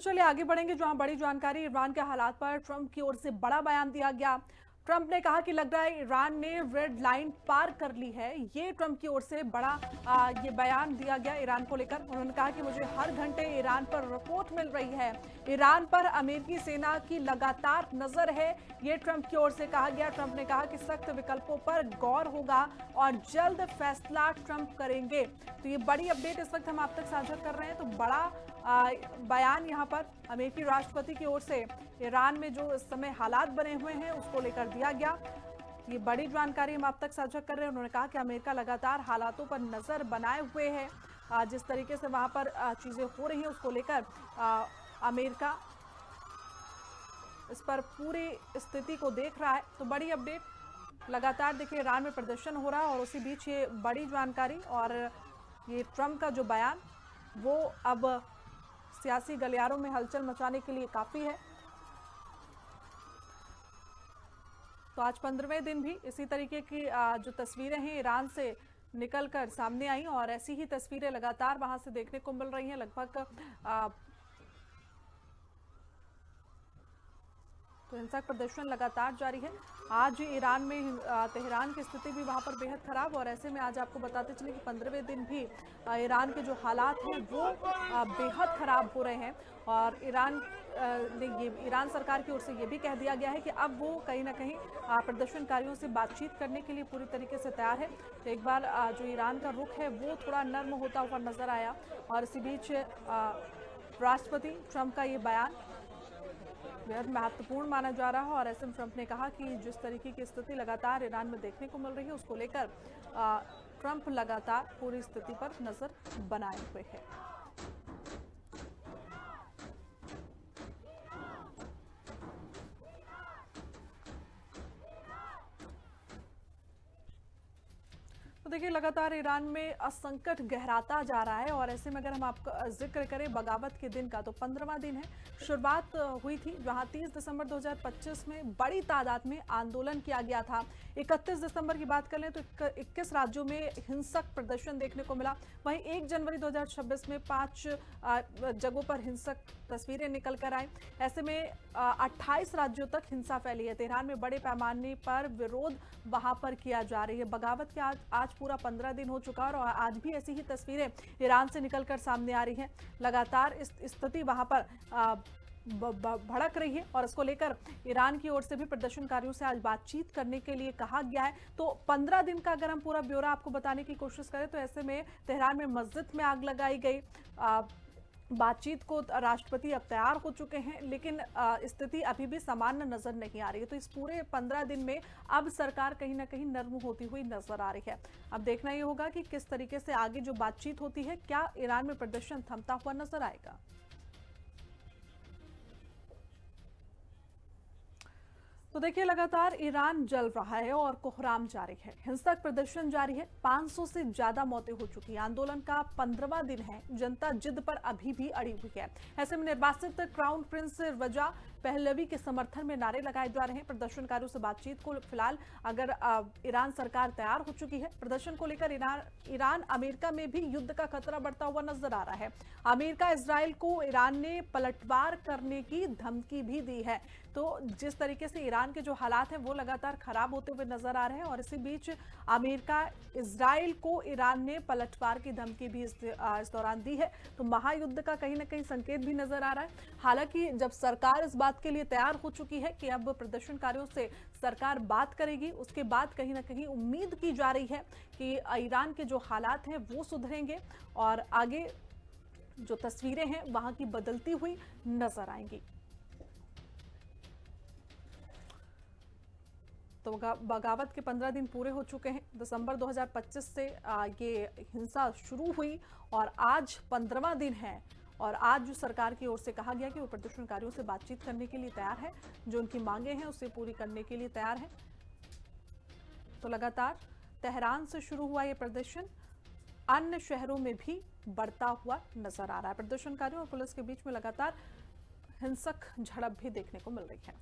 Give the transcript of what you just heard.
चलिए आगे बढ़ेंगे, जहां बड़ी जानकारी ईरान के हालात पर ट्रंप की ओर से बड़ा बयान दिया गया। ट्रंप ने कहा कि लग रहा है ईरान ने रेड लाइन पार कर ली है। ये ट्रंप की ओर से बड़ा ये बयान दिया गया ईरान को लेकर। उन्होंने कहा कि मुझे हर घंटे ईरान पर रिपोर्ट मिल रही है, ईरान पर अमेरिकी सेना की लगातार नजर है। ये ट्रंप की ओर से कहा गया। ट्रंप ने कहा कि सख्त विकल्पों पर गौर होगा और जल्द फैसला ट्रंप करेंगे। तो ये बड़ी अपडेट इस वक्त हम आप तक साझा कर रहे हैं। तो बड़ा बयान यहां पर अमेरिकी राष्ट्रपति की ओर से ईरान में जो इस समय हालात बने हुए हैं उसको लेकर दिया गया। ये बड़ी जानकारी हम आप तक साझा कर रहे हैं। उन्होंने कहा कि अमेरिका लगातार हालातों पर नजर बनाए हुए है। जिस तरीके से वहां पर चीजें हो रही हैं उसको लेकर अमेरिका इस पर पूरी स्थिति को देख रहा है। तो बड़ी अपडेट लगातार देखिए ईरान में प्रदर्शन हो रहा है और उसी बीच ये बड़ी जानकारी और ये ट्रंप का जो बयान वो अब सियासी गलियारों में हलचल मचाने के लिए काफी है। तो आज 15वें दिन भी इसी तरीके की जो तस्वीरें हैं ईरान से निकलकर सामने आई और ऐसी ही तस्वीरें लगातार वहां से देखने को मिल रही हैं। लगभग तो हिंसक प्रदर्शन लगातार जारी है। आज ईरान में तेहरान की स्थिति भी वहां पर बेहद खराब और ऐसे में आज आपको बताते चले कि 15वें दिन भी ईरान के जो हालात हैं वो बेहद खराब हो रहे हैं। और ईरान सरकार की ओर से ये भी कह दिया गया है कि अब वो कहीं ना कहीं प्रदर्शनकारियों से बातचीत करने के लिए पूरी तरीके से तैयार है। तो एक बार जो ईरान का रुख है वो थोड़ा नर्म होता हुआ नजर आया और इसी बीच राष्ट्रपति ट्रंप का ये बयान बेहद महत्वपूर्ण माना जा रहा है। और ऐसे में ट्रंप ने कहा कि जिस तरीके की स्थिति लगातार ईरान में देखने को मिल रही है उसको लेकर ट्रंप लगातार पूरी स्थिति पर नजर बनाए हुए हैं। तो देखिए लगातार ईरान में संकट गहराता जा रहा है और ऐसे में अगर हम आपका जिक्र करें बगावत के दिन का तो 15वां दिन है। शुरुआत हुई थी जहां 30 दिसंबर 2025 में बड़ी तादाद में आंदोलन किया गया था। 31 दिसंबर की बात कर लें तो 21 राज्यों में हिंसक प्रदर्शन देखने को मिला। वहीं 1 जनवरी 2026 में 5 जगहों पर हिंसक तस्वीरें निकल कर आई। ऐसे में 28 राज्यों तक हिंसा फैली है। तेहरान में बड़े पैमाने पर विरोध वहां पर किया जा रही है। बगावत के आज पूरा 15 दिन हो चुका है और आज भी ऐसी ही तस्वीरें ईरान से निकलकर सामने आ रही हैं। लगातार इस स्थिति वहां पर भड़क रही है और इसको लेकर ईरान की ओर से भी प्रदर्शनकारियों से आज बातचीत करने के लिए कहा गया है। तो 15 दिन का अगर हम पूरा ब्यौरा आपको बताने की कोशिश करें तो ऐसे में तेहरान में मस्जिद में आग लगाई गई। बातचीत को राष्ट्रपति अब तैयार हो चुके हैं लेकिन स्थिति अभी भी सामान्य नजर नहीं आ रही है। तो इस पूरे 15 दिन में अब सरकार कहीं ना कहीं नर्म होती हुई नजर आ रही है। अब देखना ये होगा कि किस तरीके से आगे जो बातचीत होती है, क्या ईरान में प्रदर्शन थमता हुआ नजर आएगा। तो देखिए लगातार ईरान जल रहा है और कोहराम जारी है, हिंसक प्रदर्शन जारी है। 500 से ज्यादा मौतें हो चुकी हैं। आंदोलन का 15वां दिन है। जनता जिद पर अभी भी अड़ी हुई है। ऐसे में निर्वासित क्राउन प्रिंस रजा पहलवी के समर्थन में नारे लगाए जा रहे हैं। प्रदर्शनकारियों से बातचीत को फिलहाल अगर ईरान सरकार तैयार हो चुकी है। प्रदर्शन को लेकर ईरान अमेरिका में भी युद्ध का खतरा बढ़ता हुआ नजर आ रहा है। अमेरिका इजराइल को ईरान ने पलटवार करने की धमकी भी दी है। तो जिस तरीके से ईरान के जो हालात हैं वो लगातार खराब होते हुए नजर आ रहे हैं और इसी बीच अमेरिका इजराइल को ईरान ने पलटवार की धमकी भी इस दौरान दी है। तो महायुद्ध का कहीं ना कहीं संकेत भी नजर आ रहा है। हालांकि जब सरकार इस बात के लिए तैयार हो चुकी है कि अब प्रदर्शनकारियों से सरकार बात करेगी, उसके बाद कहीं ना कहीं उम्मीद की जा रही है कि ईरान के जो हालात हैं वो सुधरेंगे और आगे जो तस्वीरें हैं वहां की बदलती हुई नजर आएंगी। तो बगावत के 15 दिन पूरे हो चुके हैं। दिसंबर 2025 से ये हिंसा शुरू हुई और आज 15वां दिन है और आज जो सरकार की ओर से कहा गया कि वो प्रदर्शनकारियों से बातचीत करने के लिए तैयार है, जो उनकी मांगे हैं उसे पूरी करने के लिए तैयार है। तो लगातार तेहरान से शुरू हुआ ये प्रदर्शन अन्य शहरों में भी बढ़ता हुआ नजर आ रहा है। प्रदर्शनकारियों और पुलिस के बीच में लगातार हिंसक झड़प भी देखने को मिल रही है।